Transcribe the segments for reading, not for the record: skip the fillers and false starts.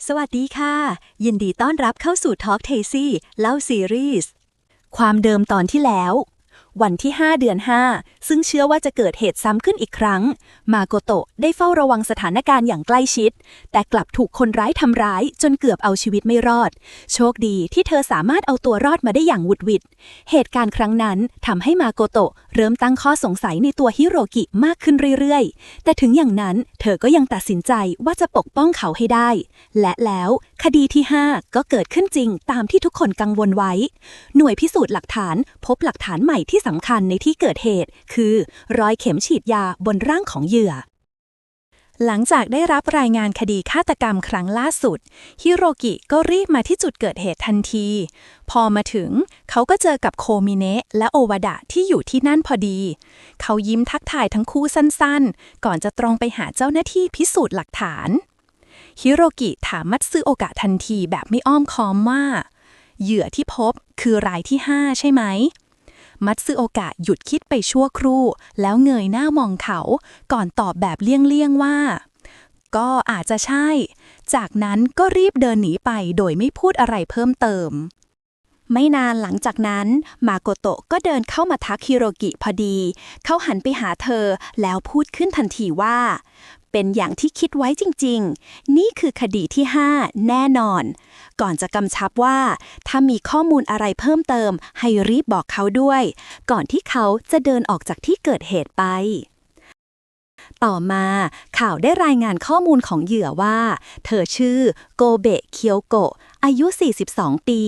สวัสดีค่ะยินดีต้อนรับเข้าสู่ Talk Tasty เล่าซีรีส์ความเดิมตอนที่แล้ววันที่5เดือน5ซึ่งเชื่อว่าจะเกิดเหตุซ้ำขึ้นอีกครั้งมาโกโตะได้เฝ้าระวังสถานการณ์อย่างใกล้ชิดแต่กลับถูกคนร้ายทำร้ายจนเกือบเอาชีวิตไม่รอดโชคดีที่เธอสามารถเอาตัวรอดมาได้อย่างหวุดหวิดเหตุการณ์ครั้งนั้นทำให้มาโกโตะเริ่มตั้งข้อสงสัยในตัวฮิโรกิมากขึ้นเรื่อยๆแต่ถึงอย่างนั้นเธอก็ยังตัดสินใจว่าจะปกป้องเขาให้ได้และแล้วคดีที่5ก็เกิดขึ้นจริงตามที่ทุกคนกังวลไว้หน่วยพิสูจน์หลักฐานพบหลักฐานใหม่ที่สำคัญในที่เกิดเหตุคือรอยเข็มฉีดยาบนร่างของเหยื่อหลังจากได้รับรายงานคดีฆาตกรรมครั้งล่าสุดฮิโรกิก็รีบมาที่จุดเกิดเหตุทันทีพอมาถึงเขาก็เจอกับโคมิเนะและโอวาดะที่อยู่ที่นั่นพอดีเขายิ้มทักทายทั้งคู่สั้นๆก่อนจะตรงไปหาเจ้าหน้าที่พิสูจน์หลักฐานฮิโรกิถามมัตสึโอกะทันทีแบบไม่อ้อมค้อมว่าเหยื่อที่พบคือรายที่5ใช่ไหมมัตสึโอกะหยุดคิดไปชั่วครู่แล้วเงยหน้ามองเขาก่อนตอบแบบเลี่ยงๆว่าก็อาจจะใช่จากนั้นก็รีบเดินหนีไปโดยไม่พูดอะไรเพิ่มเติมไม่นานหลังจากนั้นมาโกโตะก็เดินเข้ามาทักฮิโรกิพอดีเขาหันไปหาเธอแล้วพูดขึ้นทันทีว่าเป็นอย่างที่คิดไว้จริงๆนี่คือคดีที่5แน่นอนก่อนจะกำชับว่าถ้ามีข้อมูลอะไรเพิ่มเติมให้รีบบอกเขาด้วยก่อนที่เขาจะเดินออกจากที่เกิดเหตุไปต่อมาข่าวได้รายงานข้อมูลของเหยื่อว่าเธอชื่อโกเบะเคียวโกะอายุ42ปี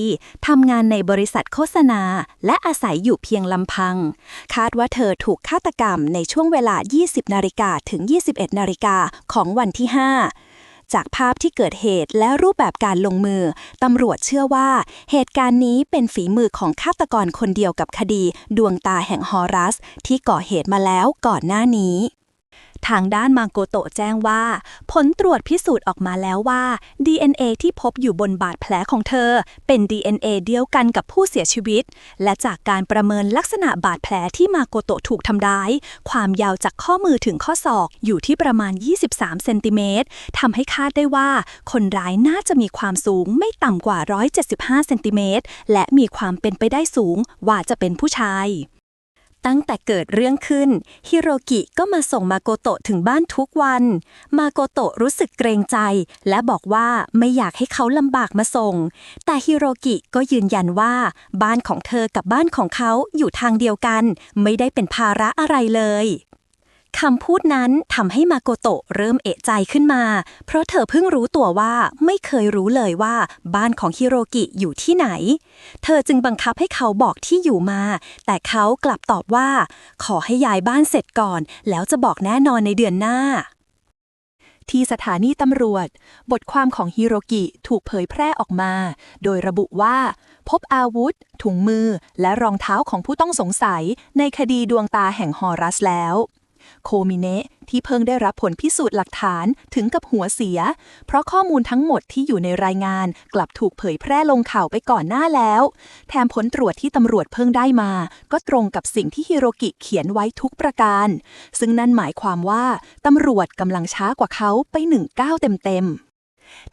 ทำงานในบริษัทโฆษณาและอาศัยอยู่เพียงลำพังคาดว่าเธอถูกฆาตกรรมในช่วงเวลา 20 นาฬิกาถึง 21 นาฬิกาของวันที่5จากภาพที่เกิดเหตุและรูปแบบการลงมือตำรวจเชื่อว่าเหตุการณ์นี้เป็นฝีมือของฆาตกรคนเดียวกับคดีดวงตาแห่งฮอรัสที่ก่อเหตุมาแล้วก่อนหน้านี้ทางด้านมาโกโตะแจ้งว่าผลตรวจพิสูจน์ออกมาแล้วว่า DNA ที่พบอยู่บนบาดแผลของเธอเป็น DNA เดียวกันกับผู้เสียชีวิตและจากการประเมินลักษณะบาดแผลที่มาโกโตะถูกทำร้ายความยาวจากข้อมือถึงข้อศอกอยู่ที่ประมาณ23เซนติเมตรทำให้คาดได้ว่าคนร้ายน่าจะมีความสูงไม่ต่ำกว่า175เซนติเมตรและมีความเป็นไปได้สูงว่าจะเป็นผู้ชายตั้งแต่เกิดเรื่องขึ้นฮิโรกิก็มาส่งมาโกโตะถึงบ้านทุกวันมาโกโตะรู้สึกเกรงใจและบอกว่าไม่อยากให้เขาลำบากมาส่งแต่ฮิโรกิก็ยืนยันว่าบ้านของเธอกับบ้านของเขาอยู่ทางเดียวกันไม่ได้เป็นภาระอะไรเลยคำพูดนั้นทำให้มาโกโตะเริ่มเอะใจขึ้นมาเพราะเธอเพิ่งรู้ตัวว่าไม่เคยรู้เลยว่าบ้านของฮิโรกิอยู่ที่ไหนเธอจึงบังคับให้เขาบอกที่อยู่มาแต่เขากลับตอบว่าขอให้ย้ายบ้านเสร็จก่อนแล้วจะบอกแน่นอนในเดือนหน้าที่สถานีตำรวจบทความของฮิโรกิถูกเผยแพร่ออกมาโดยระบุว่าพบอาวุธถุงมือและรองเท้าของผู้ต้องสงสัยในคดีดวงตาแห่งฮอรัสแล้วโคมิเนะที่เพิ่งได้รับผลพิสูจน์หลักฐานถึงกับหัวเสียเพราะข้อมูลทั้งหมดที่อยู่ในรายงานกลับถูกเผยแพร่ลงข่าวไปก่อนหน้าแล้วแถมผลตรวจที่ตำรวจเพิ่งได้มาก็ตรงกับสิ่งที่ฮิโรกิเขียนไว้ทุกประการซึ่งนั่นหมายความว่าตำรวจกำลังช้ากว่าเขาไป1 ก้าวเต็ม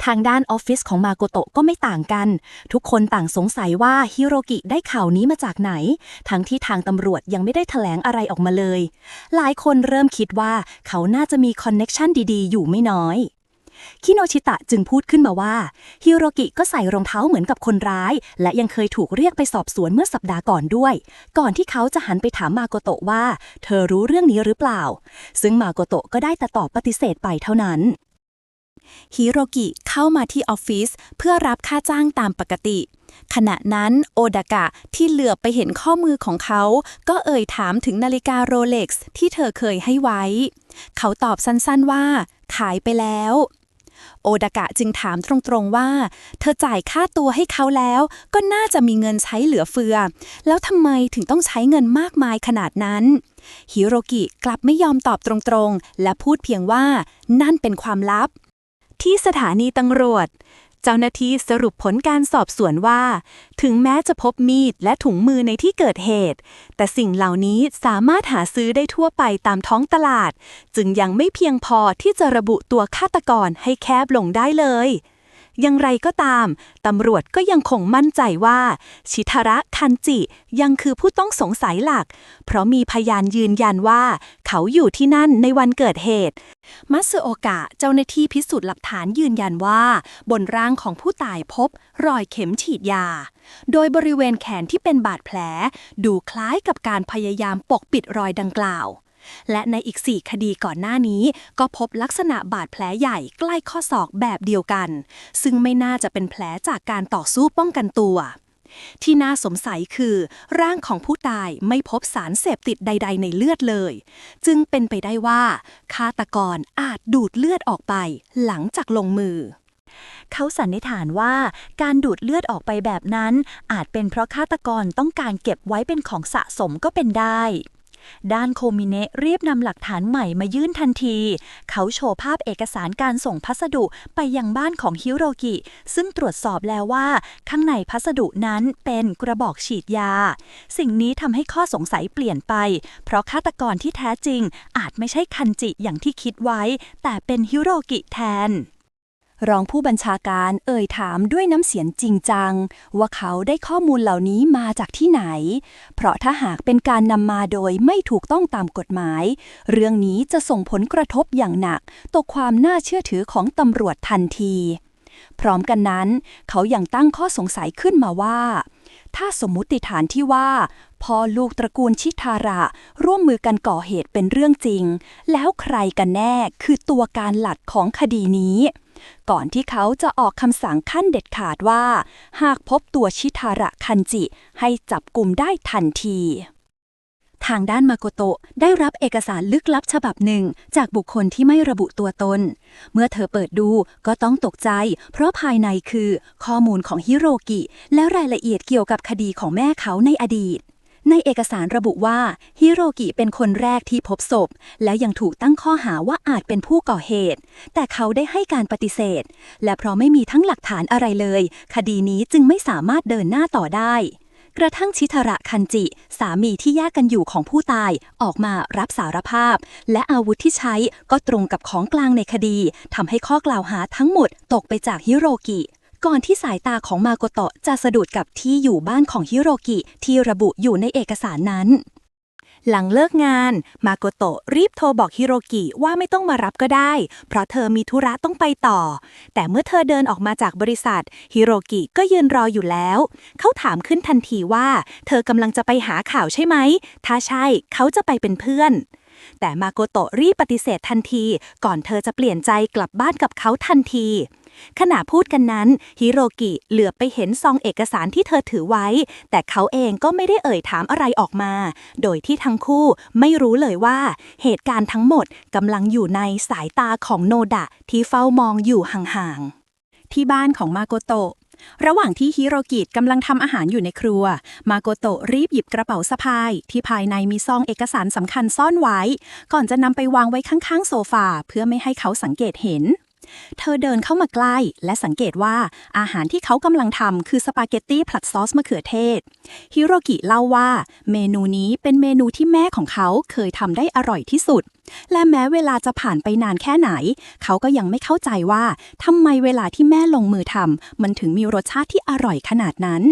ทางด้านออฟฟิศของมาโกโตะก็ไม่ต่างกันทุกคนต่างสงสัยว่าฮิโรกิได้ข่าวนี้มาจากไหนทั้งที่ทางตำรวจยังไม่ได้แถลงอะไรออกมาเลยหลายคนเริ่มคิดว่าเขาน่าจะมีคอนเน็กชันดีๆอยู่ไม่น้อยคิโนชิตะจึงพูดขึ้นมาว่าฮิโรกิก็ใส่รองเท้าเหมือนกับคนร้ายและยังเคยถูกเรียกไปสอบสวนเมื่อสัปดาห์ก่อนด้วยก่อนที่เขาจะหันไปถามมาโกโตะว่าเธอรู้เรื่องนี้หรือเปล่าซึ่งมาโกโตะก็ได้แต่ตอบปฏิเสธไปเท่านั้นฮิโรกิเข้ามาที่ออฟฟิศเพื่อรับค่าจ้างตามปกติขณะนั้นโอดากะที่เหลือบไปเห็นข้อมือของเขาก็เอ่ยถามถึงนาฬิกาโรเล็กซ์ที่เธอเคยให้ไว้เขาตอบสั้นๆว่าขายไปแล้วโอดากะจึงถามตรงๆว่าเธอจ่ายค่าตัวให้เขาแล้วก็น่าจะมีเงินใช้เหลือเฟือแล้วทำไมถึงต้องใช้เงินมากมายขนาดนั้นฮิโรกิกลับไม่ยอมตอบตรงๆและพูดเพียงว่านั่นเป็นความลับที่สถานีตำรวจเจ้าหน้าที่สรุปผลการสอบสวนว่าถึงแม้จะพบมีดและถุงมือในที่เกิดเหตุแต่สิ่งเหล่านี้สามารถหาซื้อได้ทั่วไปตามท้องตลาดจึงยังไม่เพียงพอที่จะระบุตัวฆาตกรให้แคบลงได้เลย อย่างไรก็ตามตำรวจก็ยังคงมั่นใจว่าชิทาระคันจิยังคือผู้ต้องสงสัยหลักเพราะมีพยานยืนยันว่าเขาอยู่ที่นั่นในวันเกิดเหตุมัตสึโอกะเจ้าหน้าที่พิสูจน์หลักฐานยืนยันว่าบนร่างของผู้ตายพบรอยเข็มฉีดยาโดยบริเวณแขนที่เป็นบาดแผลดูคล้ายกับการพยายามปกปิดรอยดังกล่าวและในอีก4 คดีก่อนหน้านี้ก็พบลักษณะบาดแผลใหญ่ใกล้ข้อศอกแบบเดียวกันซึ่งไม่น่าจะเป็นแผลจากการต่อสู้ป้องกันตัวที่น่าสงสัยคือร่างของผู้ตายไม่พบสารเสพติดใดๆในเลือดเลยจึงเป็นไปได้ว่าฆาตกรอาจดูดเลือดออกไปหลังจากลงมือเขาสันนิษฐานว่าการดูดเลือดออกไปแบบนั้นอาจเป็นเพราะฆาตกรต้องการเก็บไว้เป็นของสะสมก็เป็นได้ด้านโคมิเนะรีบนำหลักฐานใหม่มายื่นทันทีเขาโชว์ภาพเอกสารการส่งพัสดุไปยังบ้านของฮิโรกิซึ่งตรวจสอบแล้วว่าข้างในพัสดุนั้นเป็นกระบอกฉีดยาสิ่งนี้ทำให้ข้อสงสัยเปลี่ยนไปเพราะฆาตกรที่แท้จริงอาจไม่ใช่คันจิอย่างที่คิดไว้แต่เป็นฮิโรกิแทนรองผู้บัญชาการเอ่ยถามด้วยน้ำเสียงจริงจังว่าเขาได้ข้อมูลเหล่านี้มาจากที่ไหนเพราะถ้าหากเป็นการนำมาโดยไม่ถูกต้องตามกฎหมายเรื่องนี้จะส่งผลกระทบอย่างหนักต่อความน่าเชื่อถือของตำรวจทันทีพร้อมกันนั้นเขายังตั้งข้อสงสัยขึ้นมาว่าถ้าสมมุติฐานที่ว่าพ่อลูกตระกูลชิทาระร่วมมือกันก่อเหตุเป็นเรื่องจริงแล้วใครกันแน่คือตัวการหลักของคดีนี้ก่อนที่เขาจะออกคำสั่งขั้นเด็ดขาดว่าหากพบตัวชิทาระคันจิให้จับกุมได้ทันทีทางด้านมาโกโตะได้รับเอกสารลึกลับฉบับหนึ่งจากบุคคลที่ไม่ระบุตัวตนเมื่อเธอเปิดดูก็ต้องตกใจเพราะภายในคือข้อมูลของฮิโรกิและรายละเอียดเกี่ยวกับคดีของแม่เขาในอดีตในเอกสารระบุว่าฮิโรกิเป็นคนแรกที่พบศพและยังถูกตั้งข้อหาว่าอาจเป็นผู้ก่อเหตุแต่เขาได้ให้การปฏิเสธและเพราะไม่มีทั้งหลักฐานอะไรเลยคดีนี้จึงไม่สามารถเดินหน้าต่อได้กระทั่งชิทาระคันจิสามีที่แยกกันอยู่ของผู้ตายออกมารับสารภาพและอาวุธที่ใช้ก็ตรงกับของกลางในคดีทำให้ข้อกล่าวหาทั้งหมดตกไปจากฮิโรกิก่อนที่สายตาของมาโกโตะจะสะดุดกับที่อยู่บ้านของฮิโรกิที่ระบุอยู่ในเอกสารนั้นหลังเลิกงานมาโกโตะรีบโทรบอกฮิโรกิว่าไม่ต้องมารับก็ได้เพราะเธอมีธุระต้องไปต่อแต่เมื่อเธอเดินออกมาจากบริษัทฮิโรกิก็ยืนรออยู่แล้วเขาถามขึ้นทันทีว่าเธอกำลังจะไปหาข่าวใช่ไหมถ้าใช่เขาจะไปเป็นเพื่อนแต่มาโกโตะรีบปฏิเสธทันทีก่อนเธอจะเปลี่ยนใจกลับบ้านกับเขาทันทีขณะพูดกันนั้นฮิโรกิเหลือบไปเห็นซองเอกสารที่เธอถือไว้แต่เขาเองก็ไม่ได้เอ่ยถามอะไรออกมาโดยที่ทั้งคู่ไม่รู้เลยว่าเหตุการณ์ทั้งหมดกำลังอยู่ในสายตาของโนดะที่เฝ้ามองอยู่ห่างๆที่บ้านของมาโกโตะระหว่างที่ฮิโรกิกำลังทำอาหารอยู่ในครัวมาโกโตะรีบหยิบกระเป๋าสะพายที่ภายในมีซองเอกสารสำคัญซ่อนไว้ก่อนจะนำไปวางไว้ข้างๆโซฟาเพื่อไม่ให้เขาสังเกตเห็นเธอเดินเข้ามาใกล้และสังเกตว่าอาหารที่เขากำลังทำคือสปาเกตตี้ผัดซอสมะเขือเทศฮิโรกิเล่าว่าเมนูนี้เป็นเมนูที่แม่ของเขาเคยทำได้อร่อยที่สุดและแม้เวลาจะผ่านไปนานแค่ไหนเขาก็ยังไม่เข้าใจว่าทำไมเวลาที่แม่ลงมือทำมันถึงมีรสชาติที่อร่อยขนาดนั้น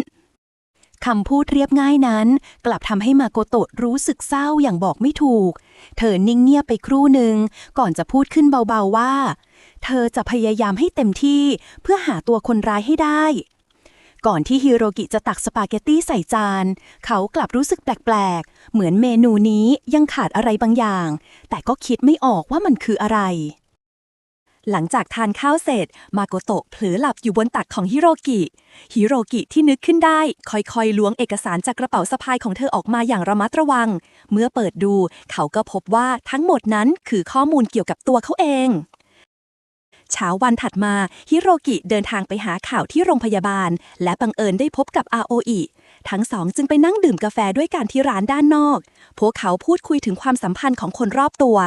คำพูดเรียบง่ายนั้นกลับทำให้มาโกโตะรู้สึกเศร้าอย่างบอกไม่ถูกเธอนิ่งเงียบไปครู่หนึ่งก่อนจะพูดขึ้นเบาๆว่าเธอจะพยายามให้เต็มที่เพื่อหาตัวคนร้ายให้ได้ก่อนที่ฮิโรกิจะตักสปาเกตตี้ใส่จานเขากลับรู้สึกแปลกๆเหมือนเมนูนี้ยังขาดอะไรบางอย่างแต่ก็คิดไม่ออกว่ามันคืออะไรหลังจากทานข้าวเสร็จมาโกโตะเผลอหลับอยู่บนตักของฮิโรกิที่นึกขึ้นได้ค่อยๆล้วงเอกสารจากกระเป๋าสะพายของเธอออกมาอย่างระมัดระวังเมื่อเปิดดูเขาก็พบว่าทั้งหมดนั้นคือข้อมูลเกี่ยวกับตัวเขาเองเช้าวันถัดมาฮิโรกิเดินทางไปหาข่าวที่โรงพยาบาลและบังเอิญได้พบกับอาโออิทั้งสองจึงไปนั่งดื่มกาแฟด้วยกันที่ร้านด้านนอกพวกเขาพูดคุยถึงความสัมพันธ์ของคนรอบตัว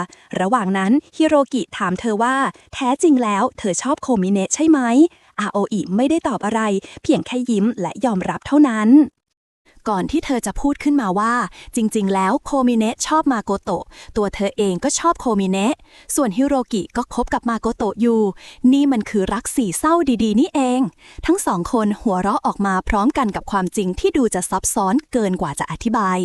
ระหว่างนั้นฮิโรกิถามเธอว่าแท้จริงแล้วเธอชอบโคมิเนะใช่ไหมอาโออิไม่ได้ตอบอะไรเพียงแค่ยิ้มและยอมรับเท่านั้น ก่อนที่เธอจะพูดขึ้นมาว่าจริงๆแล้วโคมิเนะชอบมาโกโตะตัวเธอเองก็ชอบโคมิเนะส่วนฮิโรกิก็คบกับมาโกโตะอยู่นี่มันคือรักสี่เศร้าดีๆนี่เองทั้งสองคนหัวเราะออกมาพร้อมกันกับความจริงที่ดูจะซับซ้อนเกินกว่าจะอธิบาย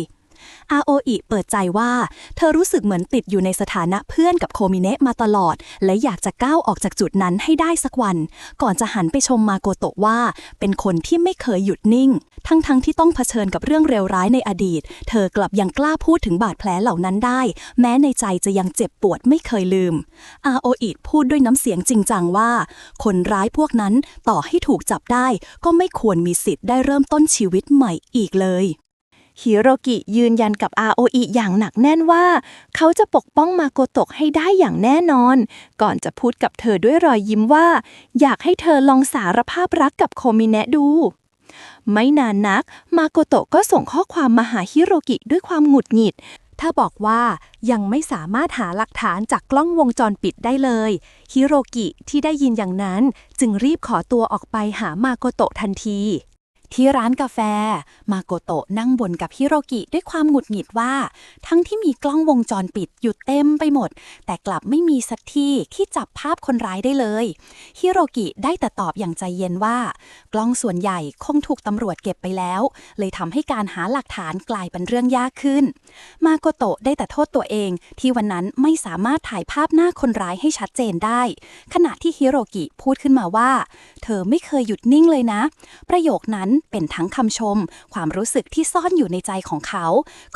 อาโออิเปิดใจว่าเธอรู้สึกเหมือนติดอยู่ในสถานะเพื่อนกับโคมิเนะมาตลอดและอยากจะก้าวออกจากจุดนั้นให้ได้สักวันก่อนจะหันไปชมมาโกโตะว่าเป็นคนที่ไม่เคยหยุดนิ่งทั้งที่ต้องเผชิญกับเรื่องเลวร้ายในอดีตเธอกลับยังกล้าพูดถึงบาดแผลเหล่านั้นได้แม้ในใจจะยังเจ็บปวดไม่เคยลืมอาโออิพูดด้วยน้ำเสียงจริงจังว่าคนร้ายพวกนั้นต่อให้ถูกจับได้ก็ไม่ควรมีสิทธิ์ได้เริ่มต้นชีวิตใหม่อีกเลยฮิโรกิยืนยันกับอาโออิอย่างหนักแน่นว่าเขาจะปกป้องมาโกโตะให้ได้อย่างแน่นอนก่อนจะพูดกับเธอด้วยรอยยิ้มว่าอยากให้เธอลองสารภาพรักกับโคมิเนะดูไม่นานนักมาโกโตะก็ส่งข้อความมาหาฮิโรกิด้วยความหงุดหงิดถ้าบอกว่ายังไม่สามารถหาหลักฐานจากกล้องวงจรปิดได้เลยฮิโรกิที่ได้ยินอย่างนั้นจึงรีบขอตัวออกไปหามาโกโตะทันทีที่ร้านกาแฟมาโกโตะนั่งบ่นกับฮิโรกิด้วยความหงุดหงิดว่าทั้งที่มีกล้องวงจรปิดอยู่เต็มไปหมดแต่กลับไม่มีสักที่จับภาพคนร้ายได้เลยฮิโรกิได้แต่ตอบอย่างใจเย็นว่ากล้องส่วนใหญ่คงถูกตำรวจเก็บไปแล้วเลยทำให้การหาหลักฐานกลายเป็นเรื่องยากขึ้นมาโกโตะได้แต่โทษตัวเองที่วันนั้นไม่สามารถถ่ายภาพหน้าคนร้ายให้ชัดเจนได้ขณะที่ฮิโรกิพูดขึ้นมาว่าเธอไม่เคยหยุดนิ่งเลยนะประโยคนั้นเป็นทั้งคำชมความรู้สึกที่ซ่อนอยู่ในใจของเขา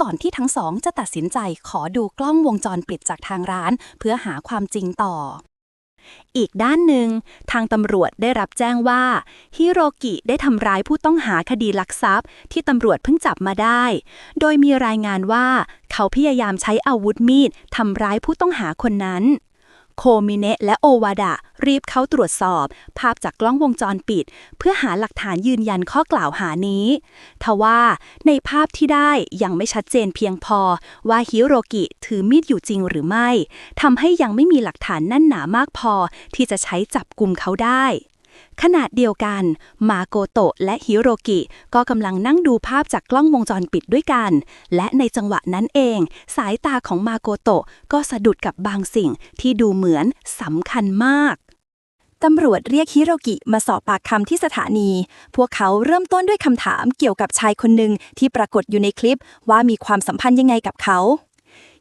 ก่อนที่ทั้งสองจะตัดสินใจขอดูกล้องวงจรปิดจากทางร้านเพื่อหาความจริงต่ออีกด้านหนึ่งทางตำรวจได้รับแจ้งว่าฮิโรกิได้ทำร้ายผู้ต้องหาคดีลักทรัพย์ที่ตำรวจเพิ่งจับมาได้โดยมีรายงานว่าเขาพยายามใช้อาวุธมีดทำร้ายผู้ต้องหาคนนั้นโคมิเนะและโอวาดะรีบเข้าตรวจสอบภาพจากกล้องวงจรปิดเพื่อหาหลักฐานยืนยันข้อกล่าวหานี้ทว่าในภาพที่ได้ยังไม่ชัดเจนเพียงพอว่าฮิโรกิถือมีดอยู่จริงหรือไม่ทำให้ยังไม่มีหลักฐานแน่นหนามากพอที่จะใช้จับกุมเขาได้ขณะเดียวกันมาโกโตะและฮิโรกิก็กำลังนั่งดูภาพจากกล้องวงจรปิดด้วยกันและในจังหวะนั้นเองสายตาของมาโกโตะก็สะดุดกับบางสิ่งที่ดูเหมือนสำคัญมากตำรวจเรียกฮิโรกิมาสอบปากคำที่สถานีพวกเขาเริ่มต้นด้วยคำถามเกี่ยวกับชายคนหนึ่งที่ปรากฏอยู่ในคลิปว่ามีความสัมพันธ์ยังไงกับเขา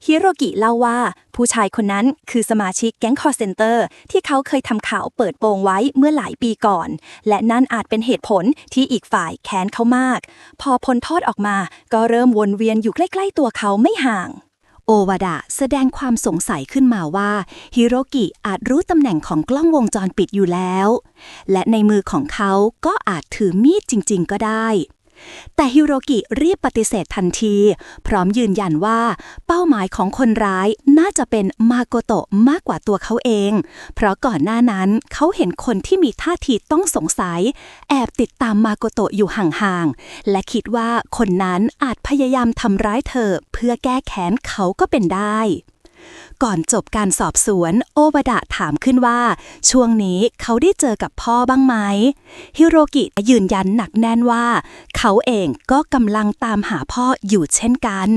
ฮิโรกิเล่าว่าผู้ชายคนนั้นคือสมาชิกแก๊งคอลเซ็นเตอร์ที่เขาเคยทำข่าวเปิดโปงไว้เมื่อหลายปีก่อนและนั่นอาจเป็นเหตุผลที่อีกฝ่ายแค้นเขามากพอพ้นโทษออกมาก็เริ่มวนเวียนอยู่ใกล้ๆตัวเขาไม่ห่างโอวาดะแสดงความสงสัยขึ้นมาว่าฮิโรกิอาจรู้ตำแหน่งของกล้องวงจรปิดอยู่แล้วและในมือของเขาก็อาจถือมีดจริงๆก็ได้แต่ฮิโรกิรีบปฏิเสธทันทีพร้อมยืนยันว่าเป้าหมายของคนร้ายน่าจะเป็นมาโกโตะมากกว่าตัวเขาเองเพราะก่อนหน้านั้นเขาเห็นคนที่มีท่าทีต้องสงสัยแอบติดตามมาโกโตะอยู่ห่างๆและคิดว่าคนนั้นอาจพยายามทำร้ายเธอเพื่อแก้แค้นเขาก็เป็นได้ก่อนจบการสอบสวนโอวาดะถามขึ้นว่าช่วงนี้เขาได้เจอกับพ่อบ้างไหมฮิโรกิยืนยันหนักแน่นว่าเขาเองก็กำลังตามหาพ่ออยู่เช่นกัน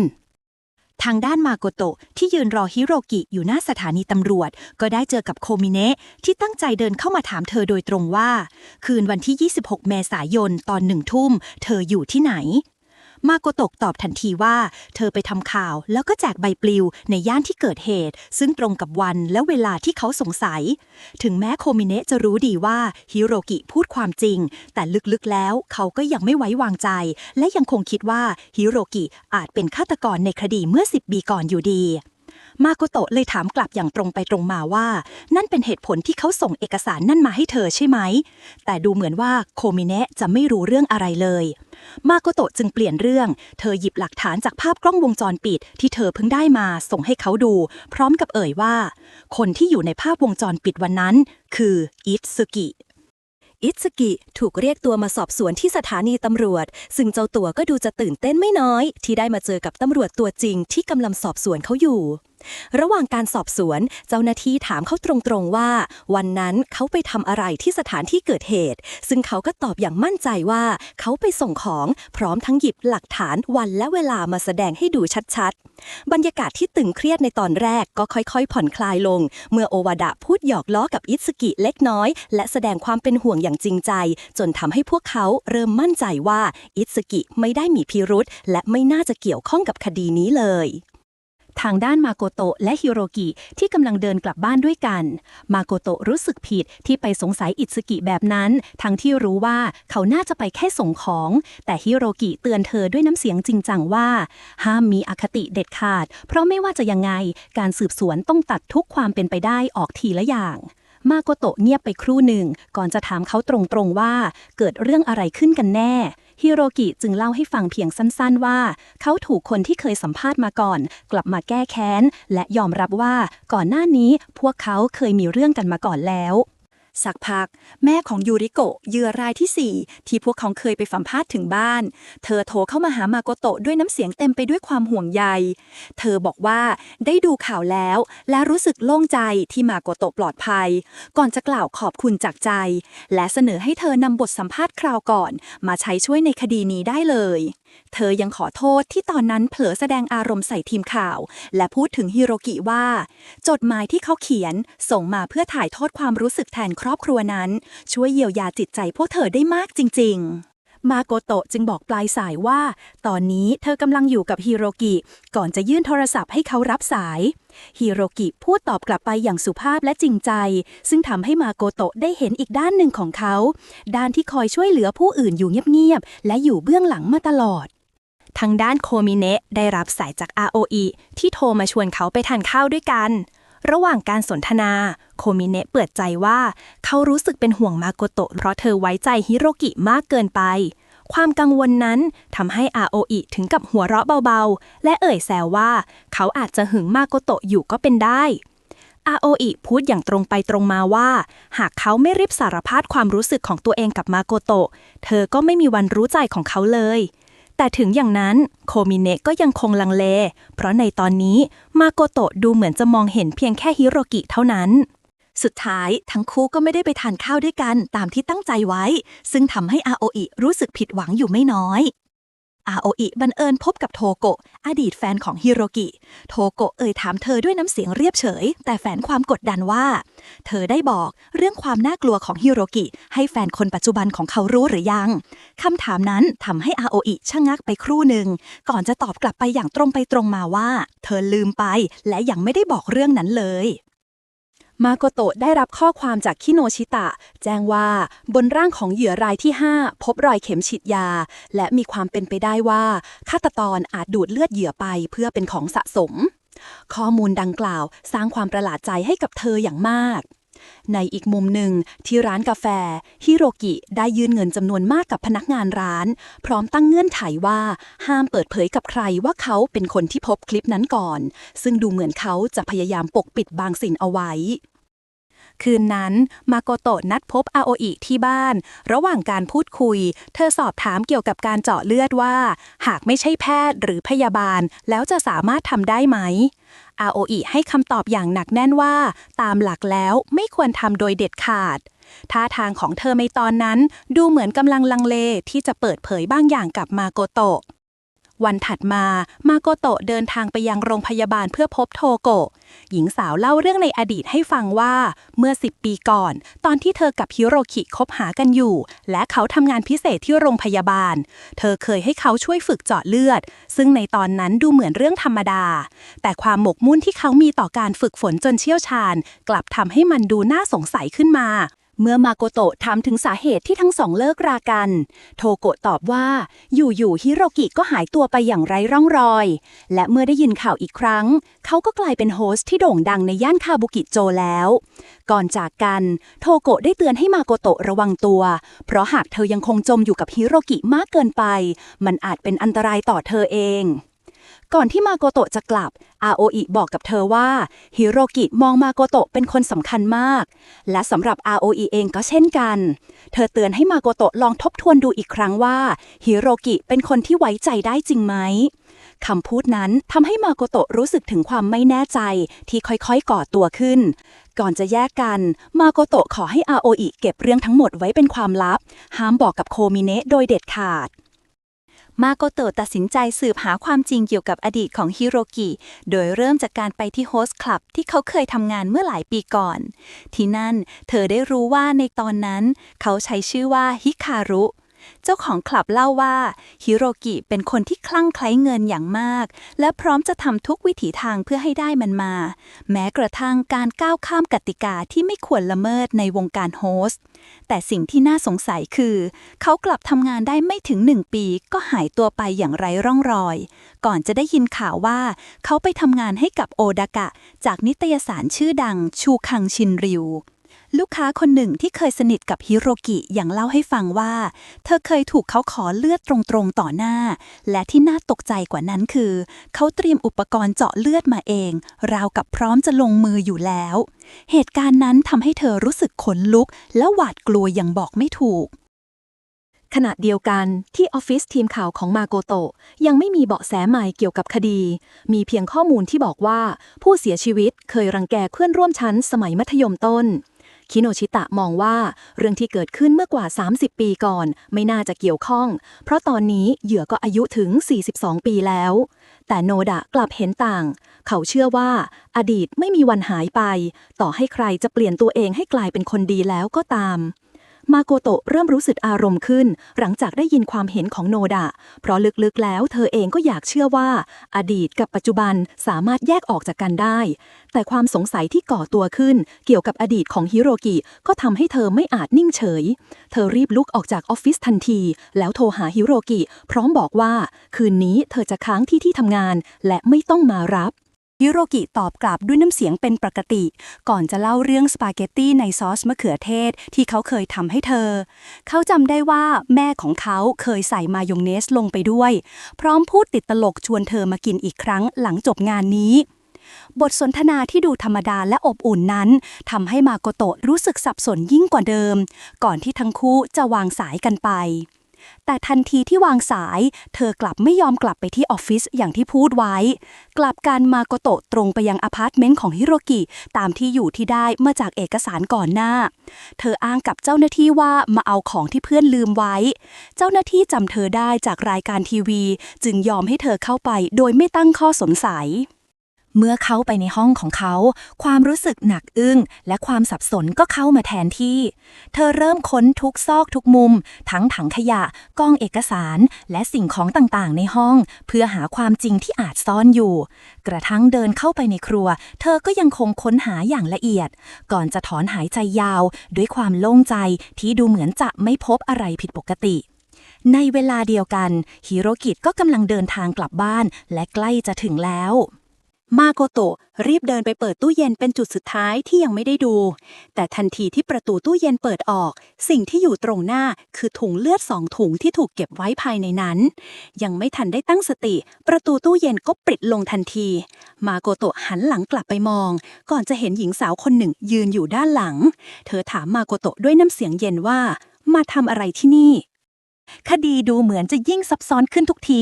ทางด้านมาโกโตะที่ยืนรอฮิโรกิอยู่หน้าสถานีตำรวจก็ได้เจอกับโคมิเนะที่ตั้งใจเดินเข้ามาถามเธอโดยตรงว่าคืนวันที่ 26 เมษายนตอน 1 ทุ่มเธออยู่ที่ไหนมาโกโตะตอบทันทีว่าเธอไปทำข่าวแล้วก็แจกใบปลิวในย่านที่เกิดเหตุซึ่งตรงกับวันและเวลาที่เขาสงสัยถึงแม้โคมิเนะจะรู้ดีว่าฮิโรกิพูดความจริงแต่ลึกๆแล้วเขาก็ยังไม่ไว้วางใจและยังคงคิดว่าฮิโรกิอาจเป็นฆาตกรในคดีเมื่อ10 ปีก่อนอยู่ดีมาโกโตะเลยถามกลับอย่างตรงไปตรงมาว่านั่นเป็นเหตุผลที่เขาส่งเอกสารนั่นมาให้เธอใช่ไหมแต่ดูเหมือนว่าโคมิเนะจะไม่รู้เรื่องอะไรเลยมาโกโตะจึงเปลี่ยนเรื่องเธอหยิบหลักฐานจากภาพกล้องวงจรปิดที่เธอเพิ่งได้มาส่งให้เขาดูพร้อมกับเอ่ยว่าคนที่อยู่ในภาพวงจรปิดวันนั้นคืออิซึกิอิซึกิถูกเรียกตัวมาสอบสวนที่สถานีตำรวจซึ่งเจ้าตัวก็ดูจะตื่นเต้นไม่น้อยที่ได้มาเจอกับตำรวจตัวจริงที่กำลังสอบสวนเขาอยู่ ระหว่างการสอบสวนเจ้าหน้าที่ถามเขาตรงๆว่าวันนั้นเขาไปทำอะไรที่สถานที่เกิดเหตุซึ่งเขาก็ตอบอย่างมั่นใจว่าเขาไปส่งของพร้อมทั้งหยิบหลักฐานวันและเวลามาแสดงให้ดูชัดๆบรรยากาศที่ตึงเครียดในตอนแรกก็ค่อยๆผ่อนคลายลงเมื่อโอวาดะพูดหยอกล้อกับอิซึกิเล็กน้อยและแสดงความเป็นห่วงอย่างจริงใจจนทำให้พวกเขาเริ่มมั่นใจว่าอิซึกิไม่ได้มีพิรุธและไม่น่าจะเกี่ยวข้องกับคดีนี้เลยทางด้านมาโกโตะและฮิโรกิที่กำลังเดินกลับบ้านด้วยกันมาโกโตะรู้สึกผิดที่ไปสงสัยอิซึกิแบบนั้นทั้งที่รู้ว่าเขาน่าจะไปแค่ส่งของแต่ฮิโรกิเตือนเธอด้วยน้ำเสียงจริงจังว่าห้ามมีอคติเด็ดขาดเพราะไม่ว่าจะยังไงการสืบสวนต้องตัดทุกความเป็นไปได้ออกทีละอย่างมาโกโตะเงียบไปครู่หนึ่งก่อนจะถามเขาตรงๆว่าเกิดเรื่องอะไรขึ้นกันแน่ฮิโรกิจึงเล่าให้ฟังเพียงสั้นๆว่าเขาถูกคนที่เคยสัมภาษณ์มาก่อนกลับมาแก้แค้นและยอมรับว่าก่อนหน้านี้พวกเขาเคยมีเรื่องกันมาก่อนแล้วสักพักแม่ของยูริโกะเหยื่อรายที่4ที่พวกเขาเคยไปสัมภาษณ์ถึงบ้านเธอโทรเข้ามาหามาโกโตะด้วยน้ำเสียงเต็มไปด้วยความห่วงใยเธอบอกว่าได้ดูข่าวแล้วและรู้สึกโล่งใจที่มาโกโตะปลอดภัยก่อนจะกล่าวขอบคุณจากใจและเสนอให้เธอนำบทสัมภาษณ์คราวก่อนมาใช้ช่วยในคดีนี้ได้เลยเธอยังขอโทษที่ตอนนั้นเผลอแสดงอารมณ์ใส่ทีมข่าวและพูดถึงฮิโรกิว่าจดหมายที่เขาเขียนส่งมาเพื่อถ่ายทอดความรู้สึกแทนครอบครัวนั้นช่วยเยียวยาจิตใจพวกเธอได้มากจริงๆมาโกโตะจึงบอกปลายสายว่าตอนนี้เธอกำลังอยู่กับฮิโรกิก่อนจะยื่นโทรศัพท์ให้เขารับสายฮิโรกิพูดตอบกลับไปอย่างสุภาพและจริงใจซึ่งทำให้มาโกโตะได้เห็นอีกด้านหนึ่งของเขาด้านที่คอยช่วยเหลือผู้อื่นอยู่เงียบๆและอยู่เบื้องหลังมาตลอดทางด้านโคมิเนะได้รับสายจากอาโออิที่โทรมาชวนเขาไปทานข้าวด้วยกันระหว่างการสนทนาโคมิเนะเปิดใจว่าเขารู้สึกเป็นห่วงมาโกโตะเพราะเธอไว้ใจฮิโรกิมากเกินไปความกังวลนั้นทำให้อาโออิถึงกับหัวเราะเบาๆและเอ่ยแซวว่าเขาอาจจะหึงมาโกโตะอยู่ก็เป็นได้อาโออิพูดอย่างตรงไปตรงมาว่าหากเขาไม่ริบสารภาพความรู้สึกของตัวเองกับมาโกโตะเธอก็ไม่มีวันรู้ใจของเขาเลยแต่ถึงอย่างนั้นโคมิเนะก็ยังคงลังเลเพราะในตอนนี้มาโกโตะดูเหมือนจะมองเห็นเพียงแค่ฮิโรกิเท่านั้นสุดท้ายทั้งคู่ก็ไม่ได้ไปทานข้าวด้วยกันตามที่ตั้งใจไว้ซึ่งทำให้อาโออิรู้สึกผิดหวังอยู่ไม่น้อยอาโออิบังเอิญพบกับโทโกะอดีตแฟนของฮิโรกิโทโกะเอ่ยถามเธอด้วยน้ำเสียงเรียบเฉยแต่แฝงความกดดันว่าเธอได้บอกเรื่องความน่ากลัวของฮิโรกิให้แฟนคนปัจจุบันของเขารู้หรือยังคำถามนั้นทำให้อาโออิชะงักไปครู่หนึ่งก่อนจะตอบกลับไปอย่างตรงไปตรงมาว่าเธอลืมไปและยังไม่ได้บอกเรื่องนั้นเลยมาโกโตะได้รับข้อความจากคิโนชิตะแจ้งว่าบนร่างของเหยื่อรายที่5พบรอยเข็มฉีดยาและมีความเป็นไปได้ว่าฆาตกรอาจดูดเลือดเหยื่อไปเพื่อเป็นของสะสมข้อมูลดังกล่าวสร้างความประหลาดใจให้กับเธออย่างมากในอีกมุมหนึ่งที่ร้านกาแฟฮิโรกิได้ยื่นเงินจำนวนมากกับพนักงานร้านพร้อมตั้งเงื่อนไขว่าห้ามเปิดเผยกับใครว่าเขาเป็นคนที่พบคลิปนั้นก่อนซึ่งดูเหมือนเขาจะพยายามปกปิดบางสิ่งเอาไว้คืนนั้นมาโกโตะนัดพบอาโออิที่บ้านระหว่างการพูดคุยเธอสอบถามเกี่ยวกับการเจาะเลือดว่าหากไม่ใช่แพทย์หรือพยาบาลแล้วจะสามารถทำได้ไหมอาโออิให้คำตอบอย่างหนักแน่นว่าตามหลักแล้วไม่ควรทำโดยเด็ดขาดท่าทางของเธอในตอนนั้นดูเหมือนกำลังลังเลที่จะเปิดเผยบางอย่างกับมาโกโตะวันถัดมามาโกโตะเดินทางไปยังโรงพยาบาลเพื่อพบโทโกะหญิงสาวเล่าเรื่องในอดีตให้ฟังว่าเมื่อ10 ปีก่อนตอนที่เธอกับฮิโรกิคบหากันอยู่และเขาทำงานพิเศษที่โรงพยาบาลเธอเคยให้เขาช่วยฝึกเจาะเลือดซึ่งในตอนนั้นดูเหมือนเรื่องธรรมดาแต่ความหมกมุ่นที่เขามีต่อการฝึกฝนจนเชี่ยวชาญกลับทำให้มันดูน่าสงสัยขึ้นมาเมื่อมาโกโตะถามถึงสาเหตุที่ทั้งสองเลิกรากันโทโกะตอบว่าอยู่ฮิโรกิก็หายตัวไปอย่างไร้ร่องรอยและเมื่อได้ยินข่าวอีกครั้งเขาก็กลายเป็นโฮสต์ที่โด่งดังในย่านคาบุกิโจแล้วก่อนจากกันโทโกะได้เตือนให้มาโกโตะระวังตัวเพราะหากเธอยังคงจมอยู่กับฮิโรกิมากเกินไปมันอาจเป็นอันตรายต่อเธอเองก่อนที่มาโกโตะจะกลับอาโออิบอกกับเธอว่าฮิโรกิมองมาโกโตะเป็นคนสำคัญมากและสำหรับอาโออิเองก็เช่นกันเธอเตือนให้มาโกโตะลองทบทวนดูอีกครั้งว่าฮิโรกิเป็นคนที่ไว้ใจได้จริงไหม คำพูดนั้นทำให้มาโกโตะรู้สึกถึงความไม่แน่ใจที่ค่อยๆก่อตัวขึ้นก่อนจะแยกกันมาโกโตะขอให้อาโออิเก็บเรื่องทั้งหมดไว้เป็นความลับห้ามบอกกับโคมิเนะโดยเด็ดขาดมาโกโตะตัดสินใจสืบหาความจริงเกี่ยวกับอดีตของฮิโรกิโดยเริ่มจากการไปที่โฮสต์คลับที่เขาเคยทำงานเมื่อหลายปีก่อนที่นั่นเธอได้รู้ว่าในตอนนั้นเขาใช้ชื่อว่าฮิคารุเจ้าของคลับเล่าว่าฮิโรกิเป็นคนที่คลั่งไคล้เงินอย่างมากและพร้อมจะทำทุกวิถีทางเพื่อให้ได้มันมาแม้กระทั่งการก้าวข้ามกติกาที่ไม่ควรละเมิดในวงการโฮสต์แต่สิ่งที่น่าสงสัยคือเขากลับทำงานได้ไม่ถึง1 ปีก็หายตัวไปอย่างไร้ร่องรอยก่อนจะได้ยินข่าวว่าเขาไปทำงานให้กับโอดากะจากนิตยสารชื่อดังชูคังชินริวลูกค้าคนหนึ่งที่เคยสนิทกับฮิโรกิยังเล่าให้ฟังว่าเธอเคยถูกเขาขอเลือดตรงๆต่อหน้าและที่น่าตกใจกว่านั้นคือเขาเตรียมอุปกรณ์เจาะเลือดมาเองราวกับพร้อมจะลงมืออยู่แล้วเหตุการณ์นั้นทำให้เธอรู้สึกขนลุกและหวาดกลัวอย่างบอกไม่ถูกขณะเดียวกันที่ออฟฟิศทีมข่าวของมาโกโตะยังไม่มีเบาะแสใหม่เกี่ยวกับคดีมีเพียงข้อมูลที่บอกว่าผู้เสียชีวิตเคยรังแกเพื่อนร่วมชั้นสมัยมัธยมต้นคิโนชิตะมองว่าเรื่องที่เกิดขึ้นเมื่อกว่า30 ปีก่อนไม่น่าจะเกี่ยวข้องเพราะตอนนี้เหยื่อก็อายุถึง42 ปีแล้วแต่โนดะกลับเห็นต่างเขาเชื่อว่าอดีตไม่มีวันหายไปต่อให้ใครจะเปลี่ยนตัวเองให้กลายเป็นคนดีแล้วก็ตามมาโกโตะเริ่มรู้สึกอารมณ์ขึ้นหลังจากได้ยินความเห็นของโนดะเพราะลึกๆแล้วเธอเองก็อยากเชื่อว่าอดีตกับปัจจุบันสามารถแยกออกจากกันได้แต่ความสงสัยที่ก่อตัวขึ้นเกี่ยวกับอดีตของฮิโรกิก็ทำให้เธอไม่อาจนิ่งเฉยเธอรีบลุกออกจากออฟฟิศทันทีแล้วโทรหาฮิโรกิพร้อมบอกว่าคืนนี้เธอจะค้างที่ทำงานและไม่ต้องมารับฮิโรกิตอบกลับด้วยน้ำเสียงเป็นปกติก่อนจะเล่าเรื่องสปาเกตตี้ในซอสมะเขือเทศที่เขาเคยทำให้เธอเขาจำได้ว่าแม่ของเขาเคยใส่มายองเนสลงไปด้วยพร้อมพูดติดตลกชวนเธอมากินอีกครั้งหลังจบงานนี้บทสนทนาที่ดูธรรมดาและอบอุ่นนั้นทำให้มาโกโตะรู้สึกสับสนยิ่งกว่าเดิมก่อนที่ทั้งคู่จะวางสายกันไปแต่ทันทีที่วางสายเธอกลับไม่ยอมกลับไปที่ออฟฟิศอย่างที่พูดไว้กลับกันมาโกโตะตรงไปยังอพาร์ตเมนต์ของฮิโรกิตามที่อยู่ที่ได้มาจากเอกสารก่อนหน้าเธออ้างกับเจ้าหน้าที่ว่ามาเอาของที่เพื่อนลืมไว้เจ้าหน้าที่จำเธอได้จากรายการทีวีจึงยอมให้เธอเข้าไปโดยไม่ตั้งข้อสงสัยเมื่อเข้าไปในห้องของเขาความรู้สึกหนักอึ้งและความสับสนก็เข้ามาแทนที่เธอเริ่มค้นทุกซอกทุกมุมทั้งถังขยะกองเอกสารและสิ่งของต่างๆในห้องเพื่อหาความจริงที่อาจซ่อนอยู่กระทั่งเดินเข้าไปในครัวเธอก็ยังคงค้นหาอย่างละเอียดก่อนจะถอนหายใจยาวด้วยความโล่งใจที่ดูเหมือนจะไม่พบอะไรผิดปกติในเวลาเดียวกันฮิโรกิก็กำลังเดินทางกลับบ้านและใกล้จะถึงแล้วมาโกโตะรีบเดินไปเปิดตู้เย็นเป็นจุดสุดท้ายที่ยังไม่ได้ดูแต่ทันทีที่ประตูตู้เย็นเปิดออกสิ่งที่อยู่ตรงหน้าคือถุงเลือด2 ถุงที่ถูกเก็บไว้ภายในนั้นยังไม่ทันได้ตั้งสติประตูตู้เย็นก็ปิดลงทันทีมาโกโตะหันหลังกลับไปมองก่อนจะเห็นหญิงสาวคนหนึ่งยืนอยู่ด้านหลังเธอถามมาโกโตะด้วยน้ำเสียงเย็นว่ามาทำอะไรที่นี่คดีดูเหมือนจะยิ่งซับซ้อนขึ้นทุกที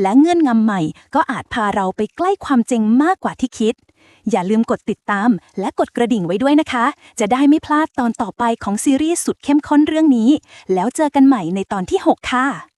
และเงื่อนงำใหม่ก็อาจพาเราไปใกล้ความจริงมากกว่าที่คิดอย่าลืมกดติดตามและกดกระดิ่งไว้ด้วยนะคะจะได้ไม่พลาดตอนต่อไปของซีรีส์สุดเข้มข้นเรื่องนี้แล้วเจอกันใหม่ในตอนที่ 6 ค่ะ